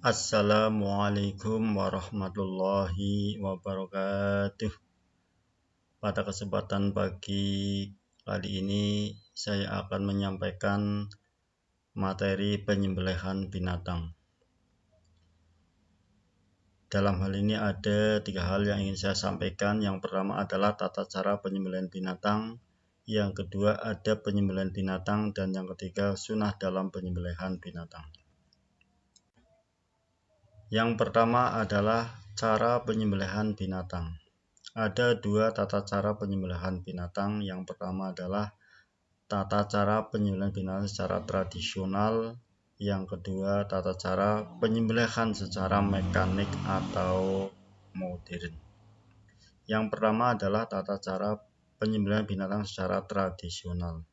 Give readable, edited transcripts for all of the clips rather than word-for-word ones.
Assalamualaikum warahmatullahi wabarakatuh. Pada kesempatan pagi kali ini saya akan menyampaikan materi penyembelihan binatang. Dalam hal ini ada 3 hal yang ingin saya sampaikan. Yang pertama adalah tata cara penyembelihan binatang, yang kedua adab penyembelihan binatang, dan yang ketiga sunnah dalam penyembelihan binatang. Yang pertama adalah cara penyembelihan binatang. Ada 2 tata cara penyembelihan binatang. Yang pertama adalah tata cara penyembelihan binatang secara tradisional. Yang kedua tata cara penyembelihan secara mekanik atau modern. Yang pertama adalah tata cara penyembelihan binatang secara tradisional.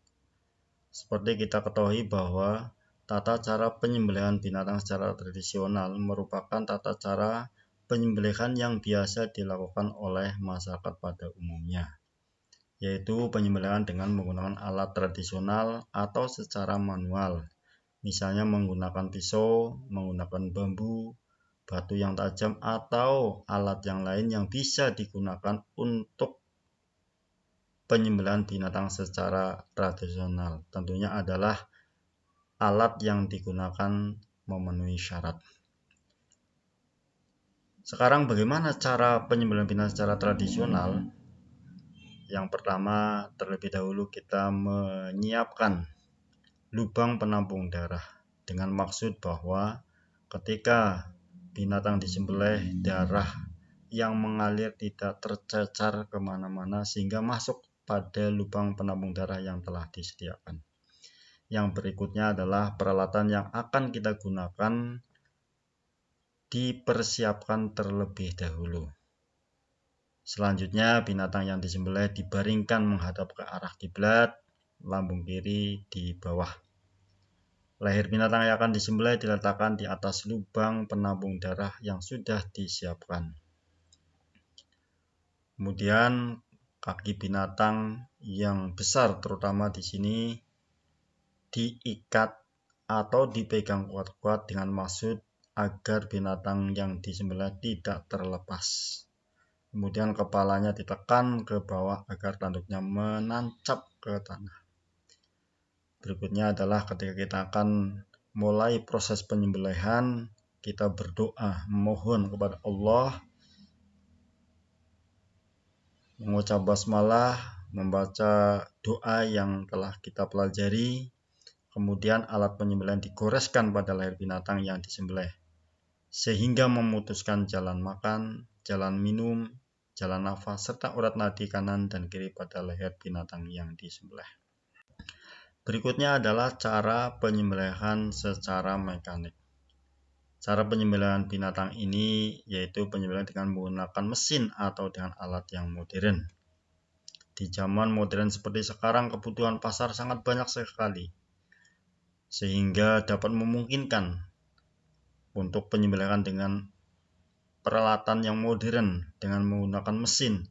Seperti kita ketahui bahwa tata cara penyembelihan binatang secara tradisional merupakan tata cara penyembelihan yang biasa dilakukan oleh masyarakat pada umumnya, yaitu penyembelihan dengan menggunakan alat tradisional atau secara manual, misalnya menggunakan pisau, menggunakan bambu, batu yang tajam, atau alat yang lain yang bisa digunakan untuk penyembelihan binatang secara tradisional. Tentunya adalah alat yang digunakan memenuhi syarat. Sekarang bagaimana cara penyembelihan binatang secara tradisional? Yang pertama, terlebih dahulu kita menyiapkan lubang penampung darah dengan maksud bahwa ketika binatang disembelih, darah yang mengalir tidak tercecar kemana-mana sehingga masuk pada lubang penampung darah yang telah disediakan. Yang berikutnya adalah peralatan yang akan kita gunakan dipersiapkan terlebih dahulu. Selanjutnya, binatang yang disembelih dibaringkan menghadap ke arah kiblat, lambung kiri di bawah. Leher binatang yang akan disembelih diletakkan di atas lubang penampung darah yang sudah disiapkan. Kemudian, kaki binatang yang besar terutama di sini diikat atau dipegang kuat-kuat dengan maksud agar binatang yang disembelih tidak terlepas. Kemudian kepalanya ditekan ke bawah agar tanduknya menancap ke tanah. Berikutnya adalah ketika kita akan mulai proses penyembelihan, kita berdoa, memohon kepada Allah, mengucap basmalah, membaca doa yang telah kita pelajari. Kemudian alat penyembelihan digoreskan pada leher binatang yang disembelih, sehingga memutuskan jalan makan, jalan minum, jalan nafas, serta urat nadi kanan dan kiri pada leher binatang yang disembelih. Berikutnya adalah cara penyembelihan secara mekanik. Cara penyembelihan binatang ini yaitu penyembelihan dengan menggunakan mesin atau dengan alat yang modern. Di zaman modern seperti sekarang, kebutuhan pasar sangat banyak sekali, sehingga dapat memungkinkan untuk penyembelihan dengan peralatan yang modern dengan menggunakan mesin,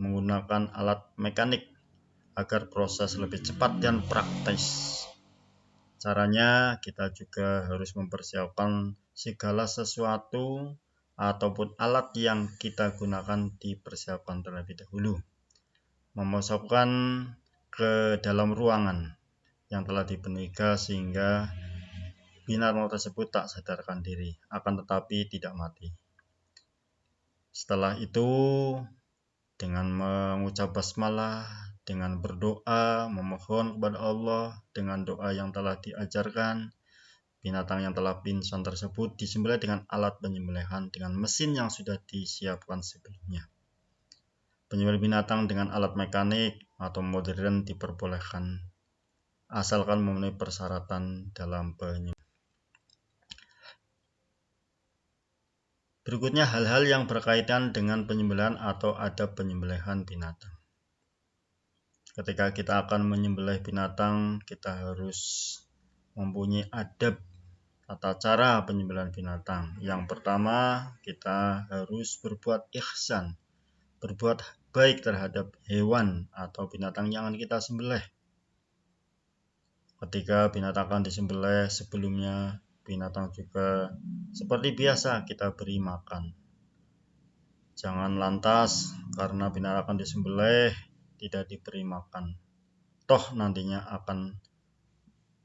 menggunakan alat mekanik agar proses lebih cepat dan praktis. Caranya kita juga harus mempersiapkan segala sesuatu ataupun alat yang kita gunakan dipersiapkan terlebih dahulu. Memasukkan ke dalam ruangan yang telah dipenuhi gas sehingga binatang tersebut tak sadarkan diri, akan tetapi tidak mati. Setelah itu, dengan mengucap basmalah, dengan berdoa, memohon kepada Allah dengan doa yang telah diajarkan, binatang yang telah pingsan tersebut disembelih dengan alat penyembelihan dengan mesin yang sudah disiapkan sebelumnya. Penyembelihan binatang dengan alat mekanik atau modern diperbolehkan asalkan memenuhi persyaratan dalam penyembelihan. Berikutnya hal-hal yang berkaitan dengan penyembelihan atau adab penyembelihan binatang. Ketika kita akan menyembelih binatang, kita harus mempunyai adab tata cara penyembelihan binatang. Yang pertama, kita harus berbuat ihsan, berbuat baik terhadap hewan atau binatang yang akan kita sembelih. Ketika binatang akan disembelih, sebelumnya binatang juga Seperti biasa kita beri makan. Jangan lantas karena binatang akan disembelih tidak diberi makan. Toh nantinya akan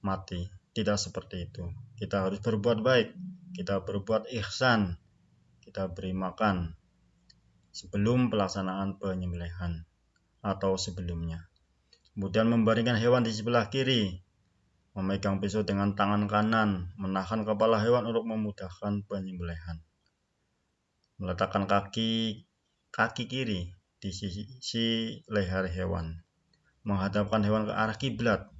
mati. Tidak seperti itu. Kita harus berbuat baik. Kita berbuat ihsan. Kita beri makan sebelum pelaksanaan penyembelihan atau sebelumnya. Kemudian membaringkan hewan di sebelah kiri, memegang pisau dengan tangan kanan, menahan kepala hewan untuk memudahkan penyembelihan. Meletakkan kaki kiri di sisi leher hewan, menghadapkan hewan ke arah kiblat,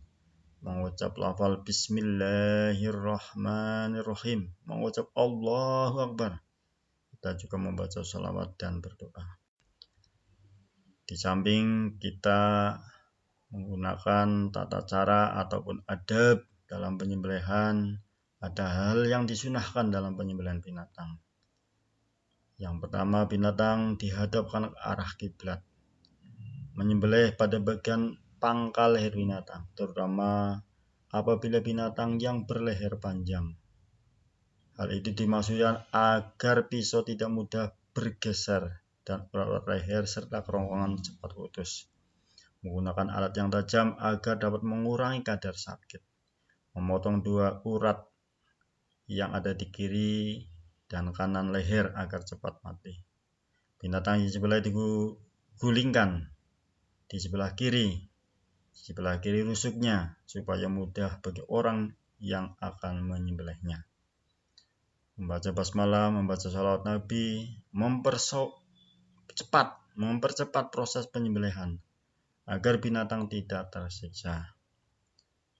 mengucap lafal Bismillahirrahmanirrahim, mengucap Allahu Akbar. Kita juga membaca sholawat dan berdoa. Di samping kita menggunakan tata cara ataupun adab dalam penyembelihan, ada hal yang disunahkan dalam penyembelihan binatang. Yang pertama, binatang dihadapkan ke arah kiblat. Menyembelih pada bagian pangkal leher binatang, terutama apabila binatang yang berleher panjang. Hal itu dimaksudkan agar pisau tidak mudah bergeser dan urat leher serta kerongkongan cepat putus. Menggunakan alat yang tajam agar dapat mengurangi kadar sakit. Memotong dua urat yang ada di kiri dan kanan leher agar cepat mati. Binatang yang disembelih digulingkan di sebelah kiri rusuknya supaya mudah bagi orang yang akan menyembelihnya. Membaca basmalah, membaca sholawat Nabi, mempercepat proses penyembelihan agar binatang tidak tersiksa.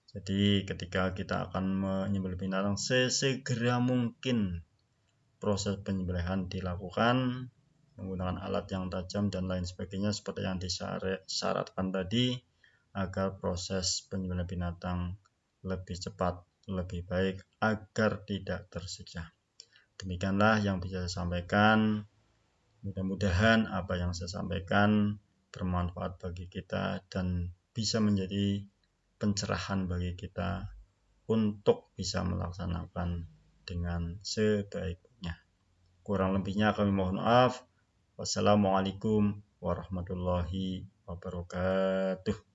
Jadi ketika kita akan menyembelih binatang, sesegera mungkin proses penyembelihan dilakukan menggunakan alat yang tajam dan lain sebagainya seperti yang disyaratkan tadi, agar proses penyembelihan binatang lebih cepat, lebih baik, agar tidak tersiksa. Demikianlah yang bisa saya sampaikan. Mudah-mudahan apa yang saya sampaikan bermanfaat bagi kita dan bisa menjadi pencerahan bagi kita untuk bisa melaksanakan dengan sebaik-baiknya. Kurang lebihnya kami mohon maaf. Wassalamualaikum warahmatullahi wabarakatuh.